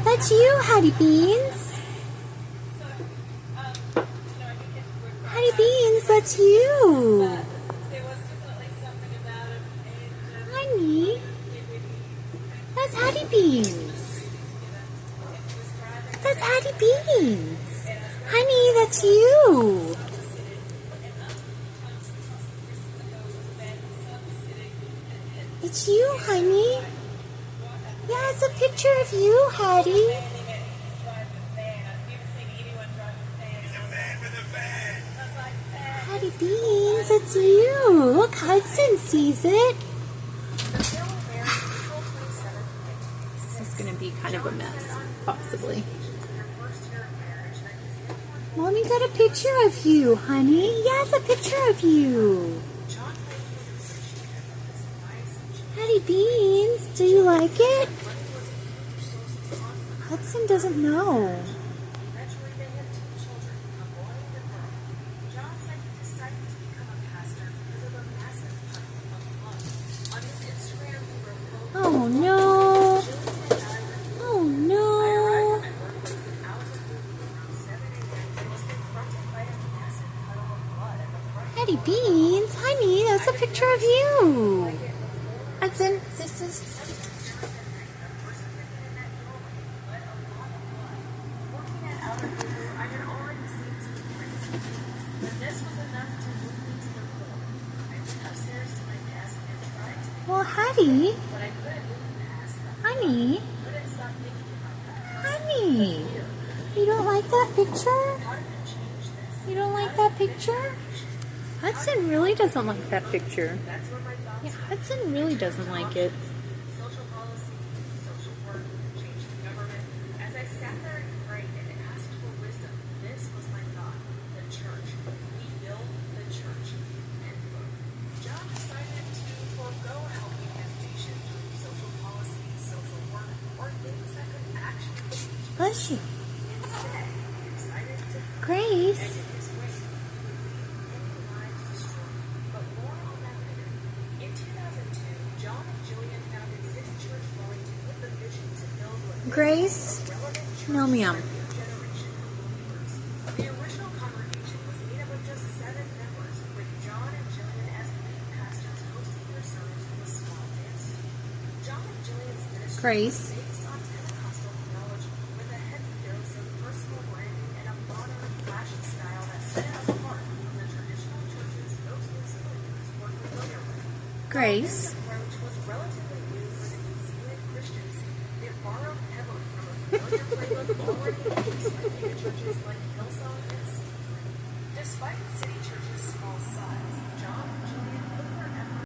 That's you, Hattie Beans. Hattie Beans, that's you. Honey, that's Hattie Beans. That's Hattie Beans. Honey, that's you. It's you, honey. Yeah, it's a picture of you, Hattie. Hattie Beans, it's you. Look, Hudson sees it. This is going to be kind of a mess, possibly. Mommy got a picture of you, honey. Yeah, it's a picture of you. Hattie Beans, do you like it? Hudson doesn't know. Oh no! Oh no! Hattie Beans, honey, that's a picture of you. Hudson, this is... Well, Hattie, honey, you don't like that picture? You don't like that picture? Hudson really doesn't like that picture. Yeah, Hudson really doesn't like it. Social policy, social work, change the government. As I sat there and prayed and asked for wisdom, this was my thought. The church. We build the church. End quote. John decided to forego helping his nation through social policy, social work, or things that could actually change. Bless you. Instead, he decided to Grace. his way. He would leave any lives destroyed. But more on that later. In 2002, John and Jillian founded City Church Wellington with the vision to build what Grace. relevant church No, ma'am. for a new generation of believers. The original congregation was made up of just 7 members, with John and Jillian as lead pastors hosting their sermons with a small dance team. John and Jillian's ministry Grace. was based on Pentecostal theology, with a heavy dose of personal branding and a modern, flashy style that set it apart from the traditional churches most New Zealanders were familiar with. Grace. This approach was relatively new for the New Zealand Christian scene. It borrowed heavily from a familiar playbook already in use by mega churches like Hillsong and Seagreen. Despite City Church's